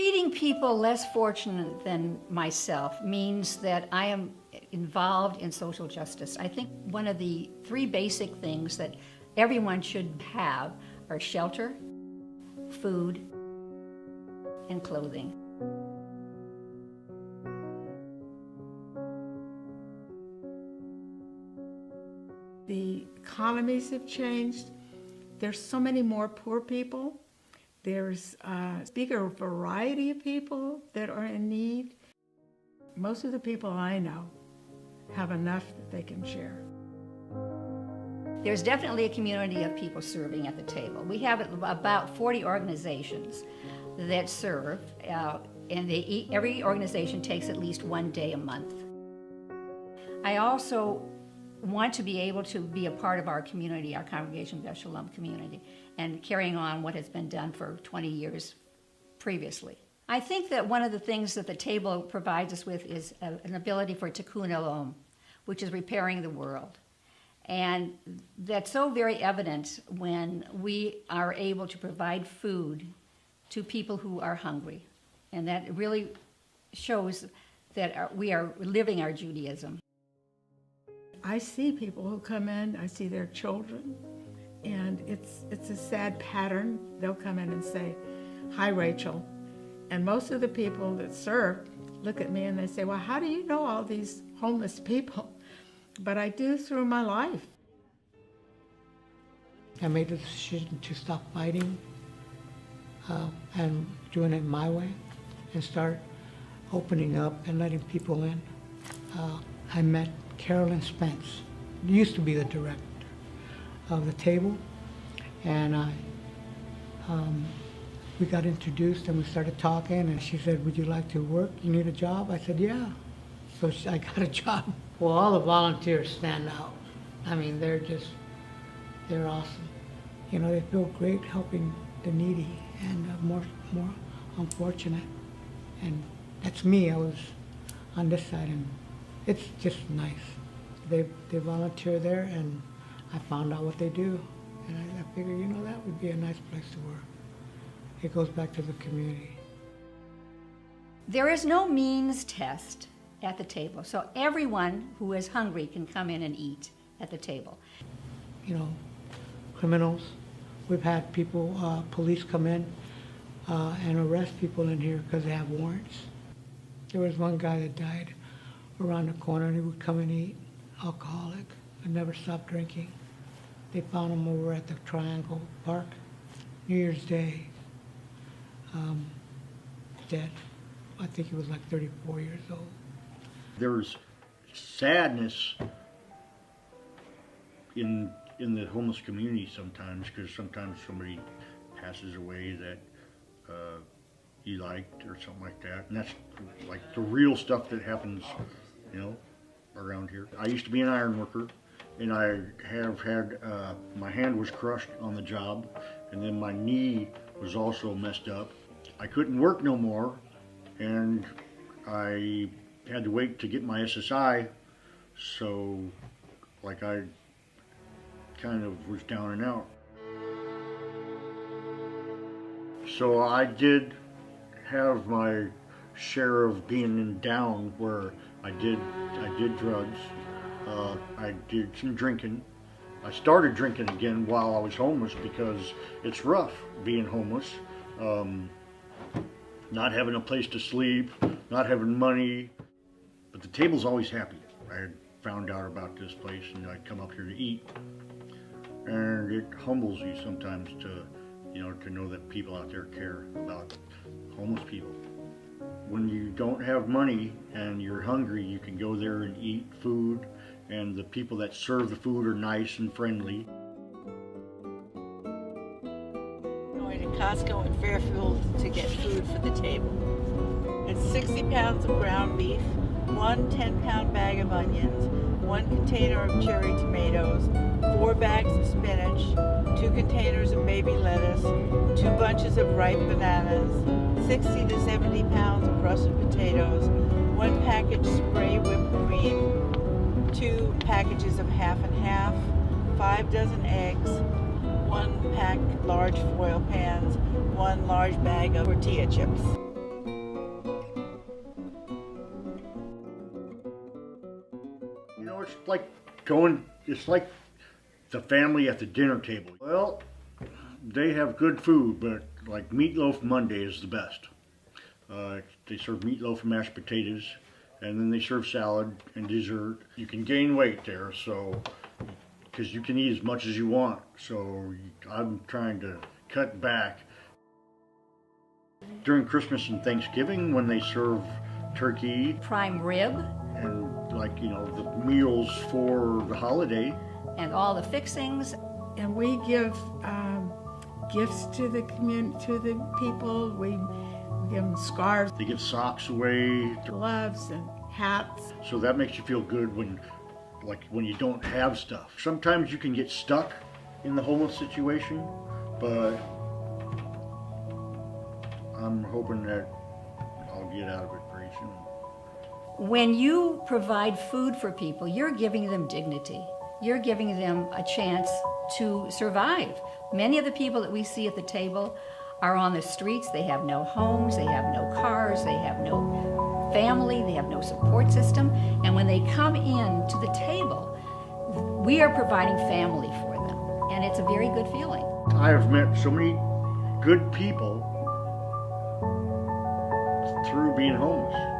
Feeding people less fortunate than myself means that I am involved in social justice. I think one of the three basic things that everyone should have are shelter, food, and clothing. The economies have changed. There's so many more poor people. There's a bigger variety of people that are in need. Most of the people I know have enough that they can share. There's definitely a community of people serving at the table. We have about 40 organizations that serve, and every organization takes at least one day a month. I also want to be able to be a part of our community, our Congregation Beth Shalom community, and carrying on what has been done for 20 years previously. I think that one of the things that the table provides us with is an ability for tikkun olam, which is repairing the world. And that's so very evident when we are able to provide food to people who are hungry. And that really shows that we are living our Judaism. I see people who come in, I see their children, and it's a sad pattern. They'll come in and say, "Hi, Rachel." And most of the people that serve look at me and they say, "Well, how do you know all these homeless people?" But I do through my life. I made the decision to stop fighting and doing it my way and start opening up and letting people in. I met Carolyn Spence, who used to be the director of the table, and we got introduced and we started talking, and she said, "Would you like to work? You need a job?" I said, "Yeah." So I got a job. Well, all the volunteers stand out. I mean, they're awesome. You know, they feel great helping the needy and more unfortunate. And that's me. I was on this side, and it's just nice. They volunteer there, and I found out what they do. And I figured, you know, that would be a nice place to work. It goes back to the community. There is no means test at the table, so everyone who is hungry can come in and eat at the table. You know, criminals. We've had people, police come in and arrest people in here because they have warrants. There was one guy that died around the corner, and he would come and eat, alcoholic, and never stopped drinking. They found him over at the Triangle Park, New Year's Day, dead. I think he was like 34 years old. There's sadness in the homeless community sometimes, because sometimes somebody passes away that you liked or something like that, and that's like the real stuff that happens, you know, around here. I used to be an iron worker, and I have had my hand was crushed on the job, and then my knee was also messed up. I couldn't work no more, and I had to wait to get my SSI, so like I kind of was down and out. So I did have my share of being in down, where I did drugs, I did some drinking. I started drinking again while I was homeless because it's rough being homeless, not having a place to sleep, not having money. But the table's always happy. I had found out about this place, and I'd come up here to eat. And it humbles you sometimes to, you know, to know that people out there care about homeless people. When you don't have money and you're hungry, you can go there and eat food, and the people that serve the food are nice and friendly. Going to Costco in Fairfield to get food for the table. It's 60 pounds of ground beef, one 10-pound bag of onions, one container of cherry tomatoes, 4 bags of spinach, 2 containers of baby lettuce, 2 bunches of ripe bananas, 60 to 70 pounds of russet potatoes, 1 package spray whipped cream, 2 packages of half and half, 5 dozen eggs, 1 pack large foil pans, 1 large bag of tortilla chips. like going, it's like the family at the dinner table. Well, they have good food, but like Meatloaf Monday is the best. They serve meatloaf and mashed potatoes, and then they serve salad and dessert. You can gain weight there, so, because you can eat as much as you want. So I'm trying to cut back. During Christmas and Thanksgiving, when they serve turkey Prime rib and like, you know, the meals for the holiday, and all the fixings. And we give gifts to the to the people. We give them scarves, they give socks away. gloves, and hats. So that makes you feel good when, like, when you don't have stuff. Sometimes you can get stuck in the homeless situation, but I'm hoping that I'll get out of it very soon. When you provide food for people, you're giving them dignity. You're giving them a chance to survive. Many of the people that we see at the table are on the streets. They have no homes, they have no cars, they have no family, they have no support system. And when they come in to the table, we are providing family for them. And it's a very good feeling. I have met so many good people through being homeless.